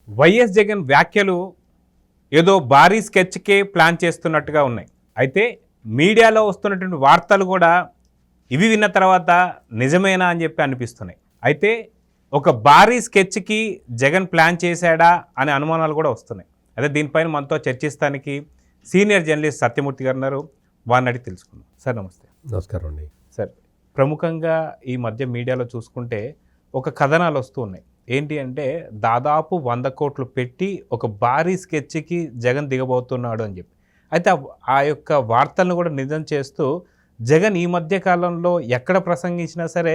YS Jagan వ్యాఖ్యలు ఏదో భారీ స్కెచ్కే ప్లాన్ చేస్తున్నట్టుగా ఉన్నాయి. అయితే మీడియాలో వస్తున్నటువంటి వార్తలు కూడా ఇవి విన్న తర్వాత నిజమేనా అని చెప్పి అనిపిస్తున్నాయి. అయితే ఒక భారీ స్కెచ్కి జగన్ ప్లాన్ చేశాడా అనే అనుమానాలు కూడా వస్తున్నాయి. అయితే దీనిపైన మనతో చర్చిస్తానికి సీనియర్ జర్నలిస్ట్ సత్యమూర్తి గారు ఉన్నారు. వారిని అడిగి తెలుసుకుందాం. సార్ నమస్తే. నమస్కారం అండి. సార్, ప్రముఖంగా ఈ మధ్య మీడియాలో చూసుకుంటే ఒక కథనాలు వస్తూ ఉన్నాయి. ఏంటి అంటే దాదాపు 100 కోట్లు పెట్టి ఒక భారీ స్కెచ్కి జగన్ దిగబోతున్నాడు అని చెప్పి. అయితే ఆ యొక్క వార్తలను కూడా నిజం చేస్తూ జగన్ ఈ మధ్య కాలంలో ఎక్కడ ప్రసంగించినా సరే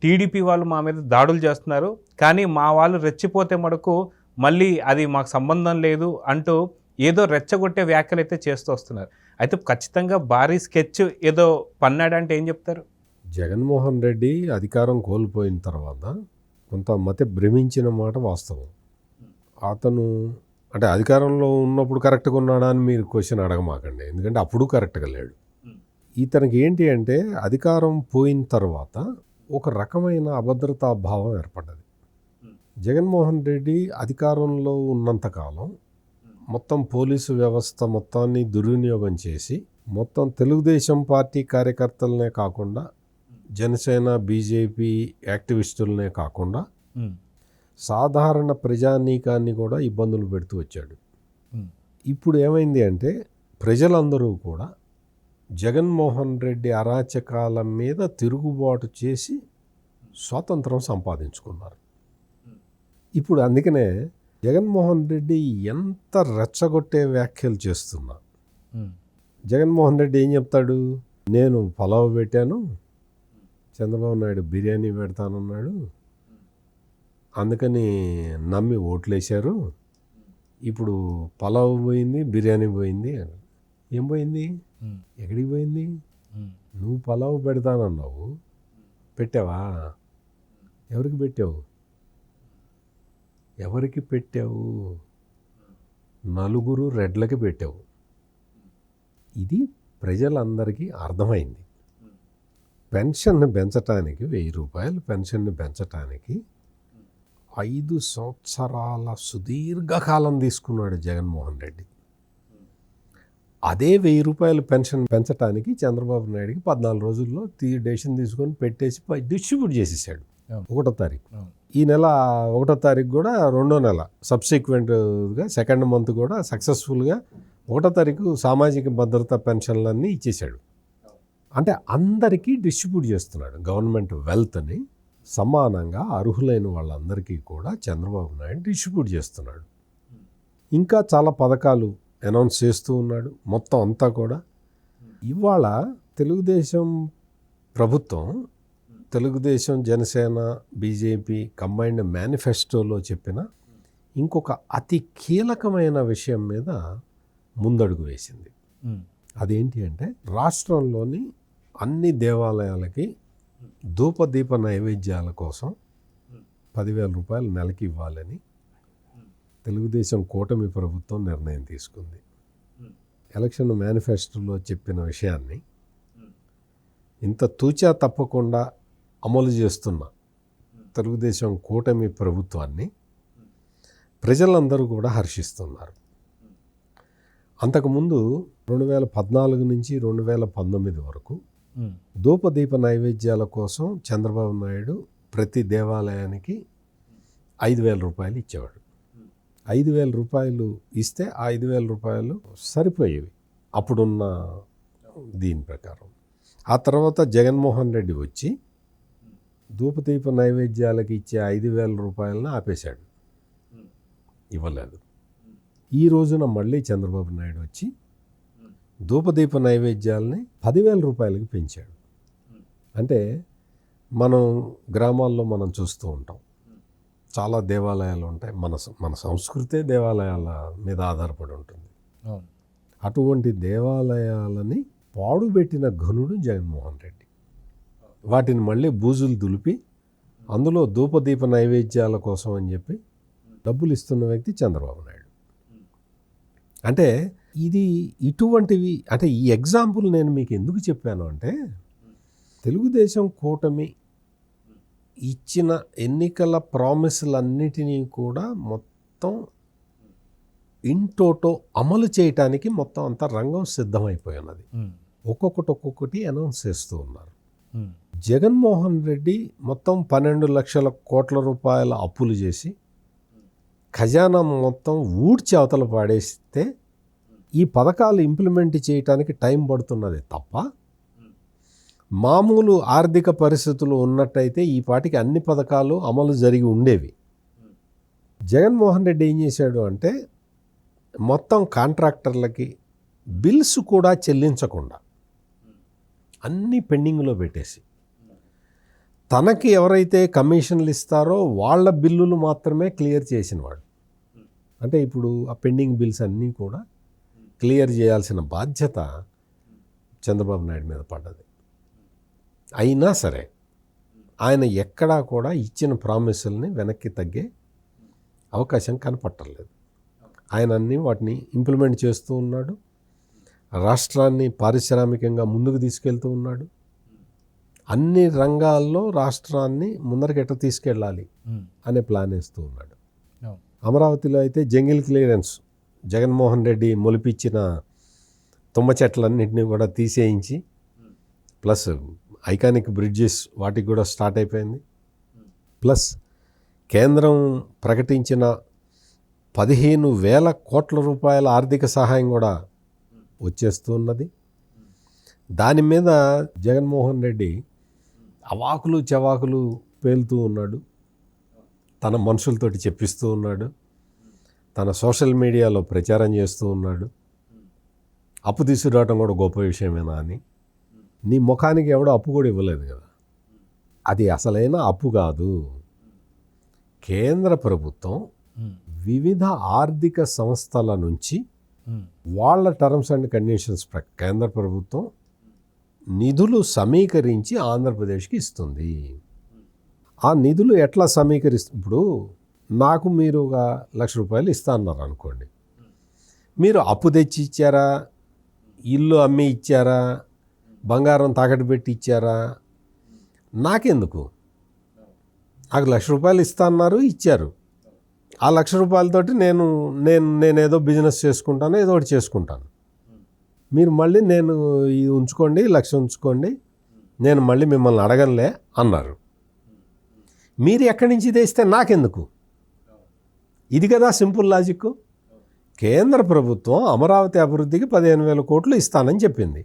టీడీపీ వాళ్ళు మా మీద దాడులు చేస్తున్నారు, కానీ మా వాళ్ళు రెచ్చిపోతే మటుకు మళ్ళీ అది మాకు సంబంధం లేదు అంటూ ఏదో రెచ్చగొట్టే వ్యాఖ్యలు అయితే చేస్తూ వస్తున్నారు. అయితే ఖచ్చితంగా భారీ స్కెచ్ ఏదో పన్నాడంటే ఏం చెప్తారు? జగన్మోహన్ రెడ్డి అధికారం కోల్పోయిన తర్వాత కొంత మతి భ్రమించిన మాట వాస్తవం. అతను అంటే అధికారంలో ఉన్నప్పుడు కరెక్ట్గా ఉన్నాడా అని మీరు క్వశ్చన్ అడగమాకండి, ఎందుకంటే అప్పుడు కరెక్ట్గా లేడు. ఇతనికి ఏంటి అంటే అధికారం పోయిన తర్వాత ఒక రకమైన అభద్రతా భావం ఏర్పడ్డది. జగన్మోహన్ రెడ్డి అధికారంలో ఉన్నంతకాలం మొత్తం పోలీసు వ్యవస్థ మొత్తాన్ని దుర్వినియోగం చేసి మొత్తం తెలుగుదేశం పార్టీ కార్యకర్తలనే కాకుండా జనసేన బీజేపీ యాక్టివిస్టులనే కాకుండా సాధారణ ప్రజానీకాన్ని కూడా ఇబ్బందులు పెడుతూ వచ్చాడు. ఇప్పుడు ఏమైంది అంటే ప్రజలందరూ కూడా జగన్మోహన్ రెడ్డి అరాచకాల మీద తిరుగుబాటు చేసి స్వాతంత్రం సంపాదించుకున్నారు. ఇప్పుడు అందుకనే జగన్మోహన్ రెడ్డి ఎంత రెచ్చగొట్టే వ్యాఖ్యలు చేస్తున్నా జగన్మోహన్ రెడ్డి ఏం చెప్తాడు? నేను పలావ్ పెట్టాను, చంద్రబాబు నాయుడు బిర్యానీ పెడతానన్నాడు, అందుకని నమ్మి ఓట్లేశారు, ఇప్పుడు పలావ్ పోయింది బిర్యానీ పోయింది. ఏం పోయింది? ఎక్కడికి పోయింది? నువ్వు పలావ్ పెడతానన్నావు, పెట్టావా? ఎవరికి పెట్టావు? ఎవరికి పెట్టావు? నలుగురు రెడ్లకి పెట్టావు. ఇది ప్రజలందరికీ అర్థమైంది. పెన్షన్ని పెంచటానికి 1000 రూపాయలు పెన్షన్ని పెంచటానికి 5 సంవత్సరాల సుదీర్ఘకాలం తీసుకున్నాడు జగన్మోహన్ రెడ్డి. అదే 1000 రూపాయలు పెన్షన్ పెంచడానికి చంద్రబాబు నాయుడికి 14 రోజుల్లో డెసిషన్ తీసుకొని పెట్టేసి డిస్ట్రిబ్యూట్ చేసేసాడు 1వ తారీఖు. ఈ నెల 1వ తారీఖు కూడా 2వ నెల సబ్సిక్వెంట్గా 2nd మంత్ కూడా సక్సెస్ఫుల్గా 1వ తారీఖు సామాజిక భద్రతా పెన్షన్లన్నీ ఇచ్చేశాడు. అంటే అందరికీ డిస్ట్రిబ్యూట్ చేస్తున్నాడు. గవర్నమెంట్ వెల్త్ని సమానంగా అర్హులైన వాళ్ళందరికీ కూడా చంద్రబాబు నాయుడు డిస్ట్రిబ్యూట్ చేస్తున్నాడు. ఇంకా చాలా పథకాలు అనౌన్స్ చేస్తూ ఉన్నాడు. మొత్తం అంతా కూడా ఇవాళ తెలుగుదేశం ప్రభుత్వం, తెలుగుదేశం జనసేన బీజేపీ కంబైన్డ్ మేనిఫెస్టోలో చెప్పిన ఇంకొక అతి కీలకమైన విషయం మీద ముందడుగు వేసింది. అదేంటి అంటే రాష్ట్రంలోని అన్ని దేవాలయాలకి ధూపదీప నైవేద్యాల కోసం 10,000 రూపాయలు నెలకి ఇవ్వాలని తెలుగుదేశం కూటమి ప్రభుత్వం నిర్ణయం తీసుకుంది. ఎలక్షన్ మేనిఫెస్టోలో చెప్పిన విషయాన్ని ఇంత తూచా తప్పకుండా అమలు చేస్తున్న తెలుగుదేశం కూటమి ప్రభుత్వాన్ని ప్రజలందరూ కూడా హర్షిస్తున్నారు. అంతకుముందు 2014 నుంచి 2019 వరకు ధూపదీప నైవేద్యాల కోసం చంద్రబాబు నాయుడు ప్రతి దేవాలయానికి 5,000 రూపాయలు ఇచ్చేవాడు. 5,000 రూపాయలు ఇస్తే 5,000 రూపాయలు సరిపోయేవి అప్పుడున్న దీని ప్రకారం. ఆ తర్వాత జగన్మోహన్ రెడ్డి వచ్చి ధూపదీప నైవేద్యాలకు ఇచ్చే 5,000 రూపాయలను ఆపేశాడు, ఇవ్వలేదు. ఈ రోజున మళ్ళీ చంద్రబాబు నాయుడు వచ్చి ధూపదీప నైవేద్యాలని 10,000 రూపాయలకి పెంచాడు. అంటే మనం గ్రామాల్లో మనం చూస్తూ ఉంటాం, చాలా దేవాలయాలు ఉంటాయి. మన సంస్కృతే దేవాలయాల మీద ఆధారపడి ఉంటుంది. అటువంటి దేవాలయాలని పాడుబెట్టిన ఘనుడు జగన్మోహన్ రెడ్డి. వాటిని మళ్ళీ బూజులు దులిపి అందులో ధూపదీప నైవేద్యాల కోసం అని చెప్పి డబ్బులు ఇస్తున్న వ్యక్తి చంద్రబాబు నాయుడు. అంటే ఇది ఇటువంటివి, అంటే ఈ ఎగ్జాంపుల్ నేను మీకు ఎందుకు చెప్పాను అంటే తెలుగుదేశం కూటమి ఇచ్చిన ఎన్నికల ప్రామిసులన్నిటినీ కూడా మొత్తం ఇంటోటో అమలు చేయటానికి మొత్తం అంతా రంగం సిద్ధమైపోయి ఉన్నది. ఒక్కొక్కటి అనౌన్స్ చేస్తూ ఉన్నారు. జగన్మోహన్ రెడ్డి మొత్తం 12 లక్షల కోట్ల రూపాయల అప్పులు చేసి ఖజానా మొత్తం ఊడ్చి అవతల పాడేస్తే ఈ పథకాలు ఇంప్లిమెంట్ చేయడానికి టైం పడుతున్నది తప్ప, మామూలు ఆర్థిక పరిస్థితులు ఉన్నట్టయితే ఈ పాటికి అన్ని పథకాలు అమలు జరిగి ఉండేవి. జగన్మోహన్ రెడ్డి ఏం చేశాడు అంటే మొత్తం కాంట్రాక్టర్లకి బిల్స్ కూడా చెల్లించకుండా అన్నీ పెండింగ్లో పెట్టేసి, తనకి ఎవరైతే కమిషన్లు ఇస్తారో వాళ్ళ బిల్లులు మాత్రమే క్లియర్ చేసినవాడు. అంటే ఇప్పుడు ఆ పెండింగ్ బిల్స్ అన్నీ కూడా క్లియర్ చేయాల్సిన బాధ్యత చంద్రబాబు నాయుడు మీద పడ్డది. అయినా సరే ఆయన ఎక్కడా కూడా ఇచ్చిన ప్రామిసుల్ని వెనక్కి తగ్గే అవకాశం కనపట్టలేదు. ఆయన అన్నీ వాటిని ఇంప్లిమెంట్ చేస్తూ ఉన్నాడు. రాష్ట్రాన్ని పారిశ్రామికంగా ముందుకు తీసుకెళ్తూ ఉన్నాడు. అన్ని రంగాల్లో రాష్ట్రాన్ని ముందరికి ఎట్లా తీసుకెళ్ళాలి అనే ప్లాన్ వేస్తూ ఉన్నాడు. అమరావతిలో అయితే జంగిల్ క్లియరెన్స్ జగన్మోహన్ రెడ్డి మొలిపించిన తుమ్మ చెట్లన్నింటినీ కూడా తీసేయించి, ప్లస్ ఐకానిక్ బ్రిడ్జెస్ వాటికి కూడా స్టార్ట్ అయిపోయింది. ప్లస్ కేంద్రం ప్రకటించిన 15,000 కోట్ల రూపాయల ఆర్థిక సహాయం కూడా వచ్చేస్తూ ఉన్నది. దాని మీద జగన్మోహన్ రెడ్డి అవాకులు చవాకులు పేలుతూ ఉన్నాడు. తన మనుషులతోటి చెప్పిస్తూ ఉన్నాడు. తన సోషల్ మీడియాలో ప్రచారం చేస్తూ ఉన్నాడు. అప్పు తీసుకురావడం కూడా గొప్ప విషయమేనా అని. నీ ముఖానికి ఎవడో అప్పు కూడా ఇవ్వలేదు కదా. అది అసలైన అప్పు కాదు. కేంద్ర ప్రభుత్వం వివిధ ఆర్థిక సంస్థల నుంచి వాళ్ళ టర్మ్స్ అండ్ కండిషన్స్ కేంద్ర ప్రభుత్వం నిధులు సమీకరించి ఆంధ్రప్రదేశ్కి ఇస్తుంది. ఆ నిధులు ఎట్లా సమీకరిస్తుంది? ఇప్పుడు నాకు మీరు ఒక ₹1,00,000 ఇస్తా అన్నారు అనుకోండి. మీరు అప్పు తెచ్చి ఇచ్చారా, ఇల్లు అమ్మి ఇచ్చారా, బంగారం తాకట్టు పెట్టి ఇచ్చారా? నాకెందుకు? నాకు ₹1,00,000 ఇస్తా అన్నారు, ఇచ్చారు. ఆ ₹1,00,000తోటి నేనేదో బిజినెస్ చేసుకుంటాను, ఏదో ఒకటి చేసుకుంటాను. మీరు మళ్ళీ నేను ఇది ఉంచుకోండి, 1,00,000 ఉంచుకోండి, నేను మళ్ళీ మిమ్మల్ని అడగనులే అన్నారు. మీరు ఎక్కడి నుంచి తెస్తే నాకెందుకు? ఇది కదా సింపుల్ లాజిక్. కేంద్ర ప్రభుత్వం అమరావతి అభివృద్ధికి 15,000 కోట్లు ఇస్తానని చెప్పింది.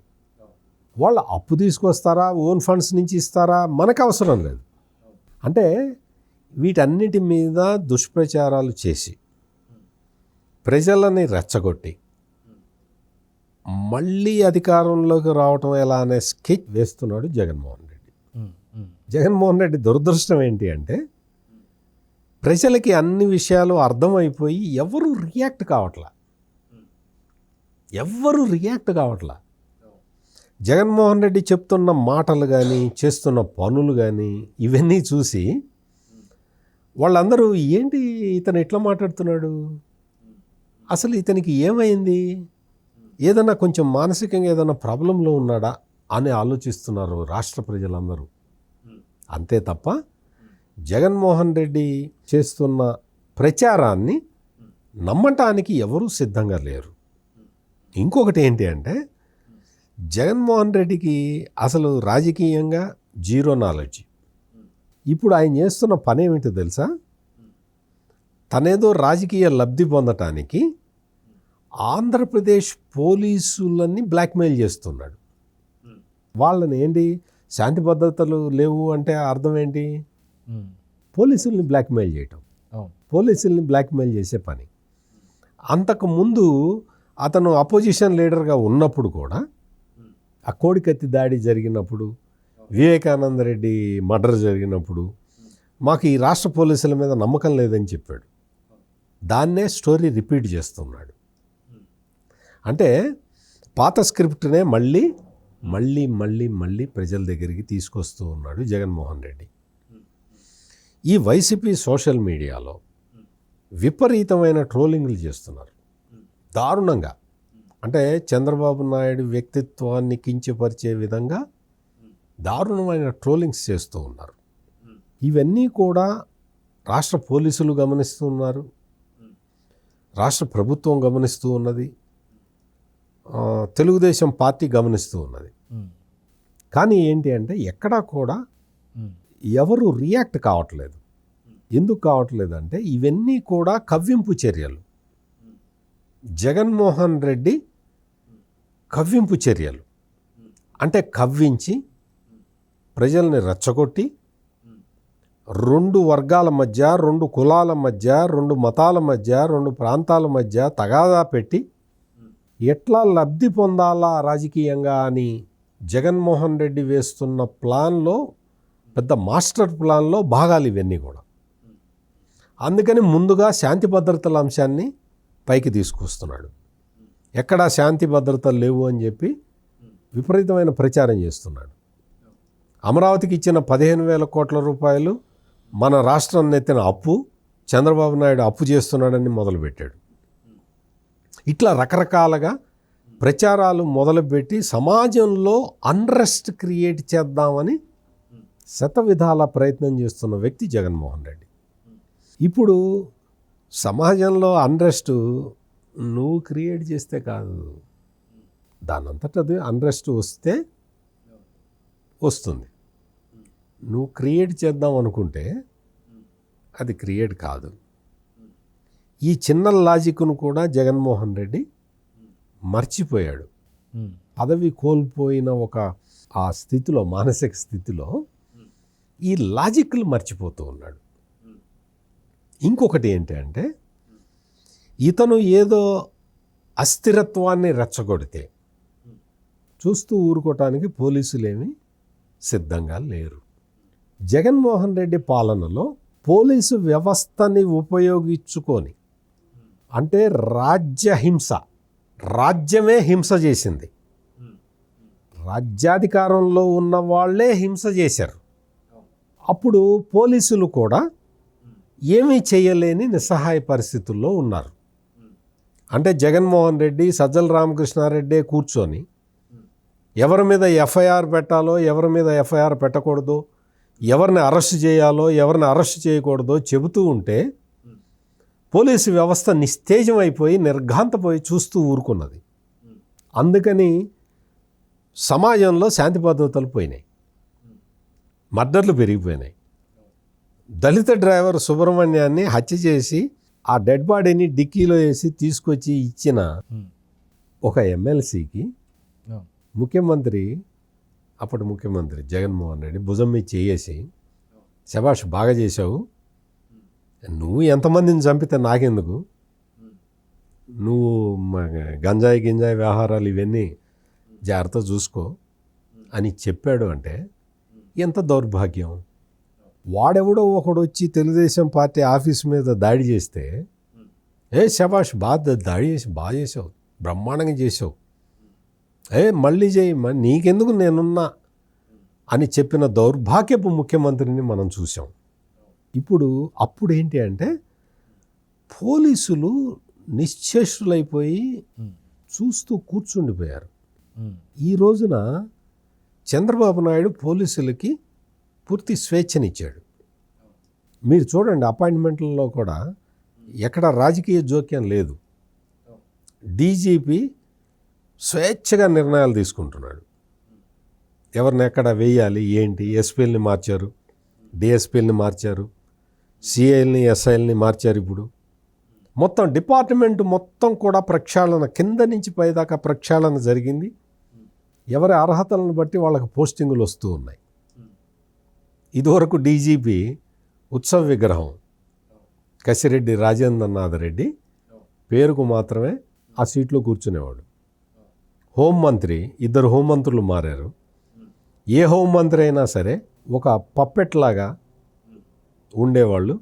వాళ్ళు అప్పు తీసుకొస్తారా, ఓన్ ఫండ్స్ నుంచి ఇస్తారా, మనకు అవసరం లేదు. అంటే వీటన్నిటి మీద దుష్ప్రచారాలు చేసి ప్రజలని రెచ్చగొట్టి మళ్ళీ అధికారంలోకి రావటం ఎలా అనే స్కెచ్ వేస్తున్నాడు జగన్మోహన్ రెడ్డి. జగన్మోహన్ రెడ్డి దురదృష్టం ఏంటి అంటే ప్రజలకి అన్ని విషయాలు అర్థమైపోయి ఎవరు రియాక్ట్ కావట్లా. జగన్మోహన్ రెడ్డి చెప్తున్న మాటలు కానీ చేస్తున్న పనులు కానీ ఇవన్నీ చూసి వాళ్ళందరూ ఏంటి ఇతను ఎట్లా మాట్లాడుతున్నాడు, అసలు ఇతనికి ఏమైంది, ఏదన్నా కొంచెం మానసికంగా ఏదైనా ప్రాబ్లంలో ఉన్నాడా అని ఆలోచిస్తున్నారు రాష్ట్ర ప్రజలందరూ. అంతే తప్ప జగన్మోహన్ రెడ్డి చేస్తున్న ప్రచారాన్ని నమ్మటానికి ఎవరూ సిద్ధంగా లేరు. ఇంకొకటి ఏంటి అంటే జగన్మోహన్ రెడ్డికి అసలు రాజకీయంగా జీరో నాలెడ్జ్. ఇప్పుడు ఆయన చేస్తున్న పని ఏమిటో తెలుసా? తనేదో రాజకీయ లబ్ధి పొందటానికి ఆంధ్రప్రదేశ్ పోలీసులని బ్లాక్మెయిల్ చేస్తున్నాడు. వాళ్ళని ఏంటి, శాంతి భద్రతలు లేవు అంటే అర్థం ఏంటి? పోలీసుల్ని బ్లాక్మెయిల్ చేయటం, పోలీసుల్ని బ్లాక్మెయిల్ చేసే పని. అంతకుముందు అతను అపోజిషన్ లీడర్గా ఉన్నప్పుడు కూడా ఆ కోడికత్తి దాడి జరిగినప్పుడు, వివేకానంద రెడ్డి మర్డర్ జరిగినప్పుడు మాకు ఈ రాష్ట్ర పోలీసుల మీద నమ్మకం లేదని చెప్పాడు. దాన్నే స్టోరీ రిపీట్ చేస్తున్నాడు. అంటే పాత స్క్రిప్ట్నే మళ్ళీ మళ్ళీ మళ్ళీ మళ్ళీ ప్రజల దగ్గరికి తీసుకొస్తూ ఉన్నాడు జగన్మోహన్ రెడ్డి. ఈ వైసీపీ సోషల్ మీడియాలో విపరీతమైన ట్రోలింగ్లు చేస్తున్నారు దారుణంగా. అంటే చంద్రబాబు నాయుడు వ్యక్తిత్వాన్ని కించపరిచే విధంగా దారుణమైన ట్రోలింగ్స్ చేస్తూ ఉన్నారు. ఇవన్నీ కూడా రాష్ట్ర పోలీసులు గమనిస్తున్నారు, రాష్ట్ర ప్రభుత్వం గమనిస్తూ ఉన్నది, తెలుగుదేశం పార్టీ గమనిస్తూ ఉన్నది. కానీ ఏంటి అంటే ఎక్కడా కూడా ఎవరు రియాక్ట్ కావట్లేదు. ఎందుకు కావట్లేదు అంటే ఇవన్నీ కూడా కవ్వింపు చర్యలు. జగన్మోహన్ రెడ్డి కవ్వింపు చర్యలు అంటే కవ్వించి ప్రజల్ని రెచ్చగొట్టి 2 వర్గాల మధ్య, 2 కులాల మధ్య, 2 మతాల మధ్య, 2 ప్రాంతాల మధ్య తగాదా పెట్టి ఎట్లా లబ్ధి పొందాలా రాజకీయంగా అని జగన్మోహన్ రెడ్డి వేస్తున్న ప్లాన్లో, పెద్ద మాస్టర్ ప్లాన్లో భాగాలు ఇవన్నీ కూడా. అందుకని ముందుగా శాంతి భద్రతల అంశాన్ని పైకి తీసుకొస్తున్నాడు. ఎక్కడా శాంతి భద్రతలు లేవు అని చెప్పి విపరీతమైన ప్రచారం చేస్తున్నాడు. అమరావతికి ఇచ్చిన 15,000 కోట్ల రూపాయలు మన రాష్ట్రం నెత్తిన అప్పు, చంద్రబాబు నాయుడు అప్పు చేస్తున్నాడని మొదలుపెట్టాడు. ఇట్లా రకరకాలుగా ప్రచారాలు మొదలుపెట్టి సమాజంలో అన్రెస్ట్ క్రియేట్ చేద్దామని శతవిధాల ప్రయత్నం చేస్తున్న వ్యక్తి జగన్మోహన్ రెడ్డి. ఇప్పుడు సమాజంలో అన్రెస్ట్ నువ్వు క్రియేట్ చేస్తే కాదు, దానంతటది అన్రెస్ట్ వస్తే వస్తుంది. నువ్వు క్రియేట్ చేద్దాం అనుకుంటే అది క్రియేట్ కాదు. ఈ చిన్న లాజిక్ను కూడా జగన్మోహన్ రెడ్డి మర్చిపోయాడు. పదవి కోల్పోయిన ఆ స్థితిలో, మానసిక స్థితిలో ఈ లాజిక్లు మర్చిపోతూ ఉన్నాడు. ఇంకొకటి ఏంటి అంటే ఇతను ఏదో అస్థిరత్వాన్ని రెచ్చగొడితే చూస్తూ ఊరుకోవటానికి పోలీసులేమీ సిద్ధంగా లేరు. జగన్మోహన్ రెడ్డి పాలనలో పోలీసు వ్యవస్థని ఉపయోగించుకొని, అంటే రాజ్యహింస, రాజ్యమే హింస చేసింది, రాజ్యాధికారంలో ఉన్న వాళ్ళే హింస చేశారు. అప్పుడు పోలీసులు కూడా ఏమీ చేయలేని నిస్సహాయ పరిస్థితుల్లో ఉన్నారు. అంటే జగన్మోహన్ రెడ్డి, సజ్జల రామకృష్ణారెడ్డి కూర్చొని ఎవరి మీద ఎఫ్ఐఆర్ పెట్టాలో, ఎవరి మీద ఎఫ్ఐఆర్ పెట్టకూడదో, ఎవరిని అరెస్ట్ చేయాలో, ఎవరిని అరెస్ట్ చేయకూడదో చెబుతూ ఉంటే పోలీసు వ్యవస్థ నిస్తేజం అయిపోయి, నిర్ఘాంతపోయి చూస్తూ ఊరుకున్నది. అందుకని సమాజంలో శాంతి భద్రతలు పోయినాయి, మర్డర్లు పెరిగిపోయినాయి. దళిత డ్రైవర్ సుబ్రహ్మణ్యాన్ని హత్య చేసి ఆ డెడ్ బాడీని డిక్కీలో వేసి తీసుకొచ్చి ఇచ్చిన ఒక ఎమ్మెల్సీకి ముఖ్యమంత్రి, అప్పటి ముఖ్యమంత్రి జగన్మోహన్ రెడ్డి భుజం మీద చేసి, శభాష్ బాగా చేశావు, నువ్వు ఎంతమందిని చంపితే నాకెందుకు, నువ్వు గంజాయి వ్యవహారాలు ఇవన్నీ జాగ్రత్త చూసుకో అని చెప్పాడు. అంటే ఎంత దౌర్భాగ్యం. వాడెవడో ఒకడు వచ్చి తెలుగుదేశం పార్టీ ఆఫీస్ మీద దాడి చేస్తే, శభాష్ బాగా దాడి చేసి బాగా చేసావు, బ్రహ్మాండంగా చేసావు, మళ్ళీ చేయి, నీకెందుకు నేనున్నా అని చెప్పిన దౌర్భాగ్యపు ముఖ్యమంత్రిని మనం చూసాం. అప్పుడు ఏంటి అంటే పోలీసులు నిశ్చేష్టులైపోయి చూస్తూ కూర్చుండిపోయారు. ఈ రోజున చంద్రబాబు నాయుడు పోలీసులకి పూర్తి స్వేచ్ఛనిచ్చాడు. మీరు చూడండి, అపాయింట్మెంట్లలో కూడా ఎక్కడ రాజకీయ జోక్యం లేదు. డీజీపీ స్వేచ్ఛగా నిర్ణయాలు తీసుకుంటున్నాడు, ఎవరిని ఎక్కడ వేయాలి ఏంటి. ఎస్పీలని మార్చారు, డిఎస్పీలని మార్చారు, సిఐల్ని ఎస్ఐల్ని మార్చారు. ఇప్పుడు మొత్తం డిపార్ట్మెంట్ మొత్తం కూడా ప్రక్షాళన, కింద నుంచి పైదాకా ప్రక్షాళన జరిగింది. ఎవరి అర్హతలను బట్టి వాళ్ళకి పోస్టింగులు వస్తూ ఉన్నాయి. ఇదివరకు డీజీపీ ఉత్సవ విగ్రహం కసిరెడ్డి రాజేంద్రనాథ్ రెడ్డి పేరుకు మాత్రమే ఆ సీట్లో కూర్చునేవాడు. హోంమంత్రి, 2 హోంమంత్రులు మారారు. ఏ హోంమంత్రి అయినా సరే ఒక పప్పెట్ లాగా ఉండేవాళ్ళు.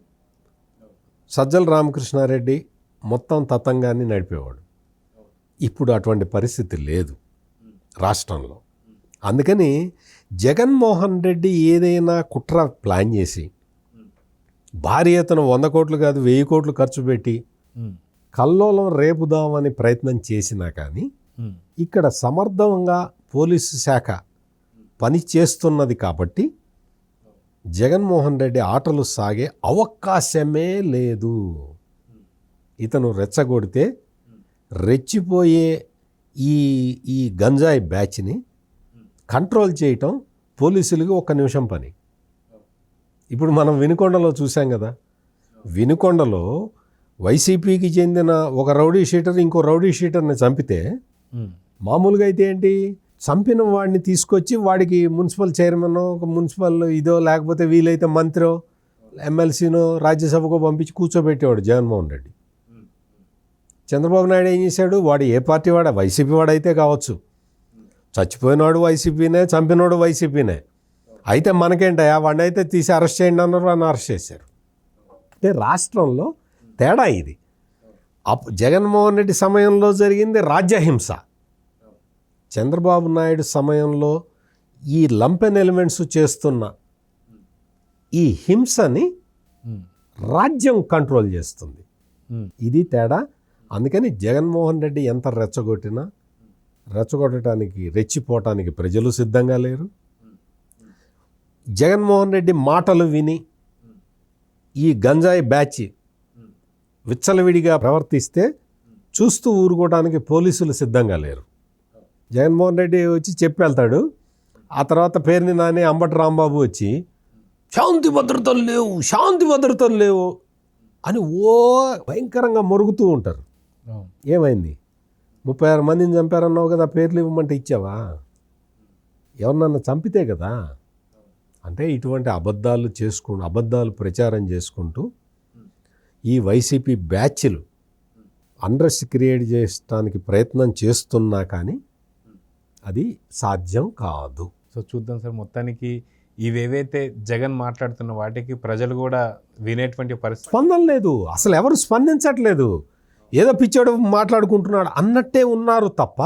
సజ్జల రామకృష్ణారెడ్డి మొత్తం తతంగాన్ని నడిపేవాడు. ఇప్పుడు అటువంటి పరిస్థితి లేదు రాష్ట్రంలో. అందుకని జగన్మోహన్ రెడ్డి ఏదైనా కుట్ర ప్లాన్ చేసి భారీ ఎత్తున 100 కోట్లు కాదు 1000 కోట్లు ఖర్చు పెట్టి కల్లోలం రేపుదామని ప్రయత్నం చేసినా కానీ ఇక్కడ సమర్థంగా పోలీసు శాఖ పని చేస్తున్నది కాబట్టి జగన్మోహన్ రెడ్డి ఆటలు సాగే అవకాశమే లేదు. ఇతను రెచ్చగొడితే రెచ్చిపోయే ఈ ఈ గంజాయి బ్యాచ్ని కంట్రోల్ చేయటం పోలీసులకి 1 నిమిషం పని. ఇప్పుడు మనం వినుకొండలో చూసాం కదా, వినుకొండలో వైసీపీకి చెందిన ఒక రౌడీ షీటర్ ఇంకో రౌడీ షీటర్ని చంపితే మామూలుగా అయితే ఏంటి, చంపిన వాడిని తీసుకొచ్చి వాడికి మున్సిపల్ చైర్మన్, ఒక మున్సిపల్ ఇదో లేకపోతే వీలైతే మంత్రో ఎమ్మెల్సీనో రాజ్యసభకో పంపించి కూర్చోబెట్టేవాడు జగన్మోహన్ రెడ్డి. చంద్రబాబు నాయుడు ఏం చేశాడు, వాడు ఏ పార్టీ వాడా, వైసీపీ వాడైతే కావచ్చు, చచ్చిపోయినవాడు వైసీపీనే, చంపినవాడు వైసీపీనే, అయితే మనకేంటయా వాడిని అయితే తీసి అరెస్ట్ చేయండి అన్నారు, వాడిని అరెస్ట్ చేశారు. అంటే రాష్ట్రంలో తేడా ఇది. జగన్మోహన్ రెడ్డి సమయంలో జరిగింది రాజ్యహింస, చంద్రబాబు నాయుడు సమయంలో ఈ లంపెన్ ఎలిమెంట్స్ చేస్తున్న ఈ హింసని రాజ్యం కంట్రోల్ చేస్తుంది. ఇది తేడా. అందుకని జగన్మోహన్ రెడ్డి ఎంత రెచ్చగొట్టినా రెచ్చగొట్టడానికి రెచ్చిపోవటానికి ప్రజలు సిద్ధంగా లేరు. జగన్మోహన్ రెడ్డి మాటలు విని ఈ గంజాయి బ్యాచ్ విచ్చలవిడిగా ప్రవర్తిస్తే చూస్తూ ఊరుకోవడానికి పోలీసులు సిద్ధంగా లేరు. జగన్మోహన్ రెడ్డి వచ్చి చెప్పి వెళ్తాడు, ఆ తర్వాత పేరుని నాని అంబటి రాంబాబు వచ్చి శాంతి భద్రతలు లేవు, శాంతి భద్రతలు లేవు అని భయంకరంగా మొరుగుతూ ఉంటారు. ఏమైంది, 36 మందిని చంపారన్నావు కదా, పేర్లు ఇవ్వమంటే ఇచ్చావా? ఎవరినన్నా చంపితే కదా. అంటే ఇటువంటి అబద్ధాలు ప్రచారం చేసుకుంటూ ఈ వైసీపీ బ్యాచ్లు అన్రెస్ట్ క్రియేట్ చేయడానికి ప్రయత్నం చేస్తున్నా కానీ అది సాధ్యం కాదు. సో చూద్దాం సార్, మొత్తానికి ఇవేవైతే జగన్ మాట్లాడుతున్న వాటికి ప్రజలు కూడా వినేటువంటి పరిస్థితి స్పందన లేదు, అసలు ఎవరు స్పందించట్లేదు, ఏదో పిచ్చోడు మాట్లాడుకుంటున్నాడు అన్నట్టే ఉన్నారు తప్ప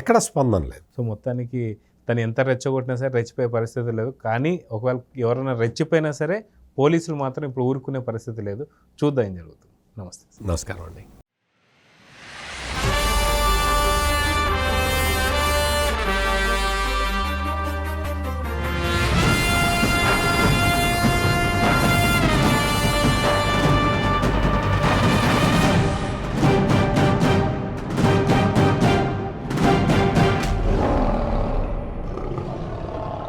ఎక్కడ స్పందన లేదు. సో మొత్తానికి తను ఎంత రెచ్చగొట్టినా సరే రెచ్చిపోయే పరిస్థితి లేదు. కానీ ఒకవేళ ఎవరైనా రెచ్చిపోయినా సరే పోలీసులు మాత్రం ఇప్పుడు ఊరుకునే పరిస్థితి లేదు. చూద్దాం ఏం జరుగుతుంది. నమస్తే. నమస్కారం అండి.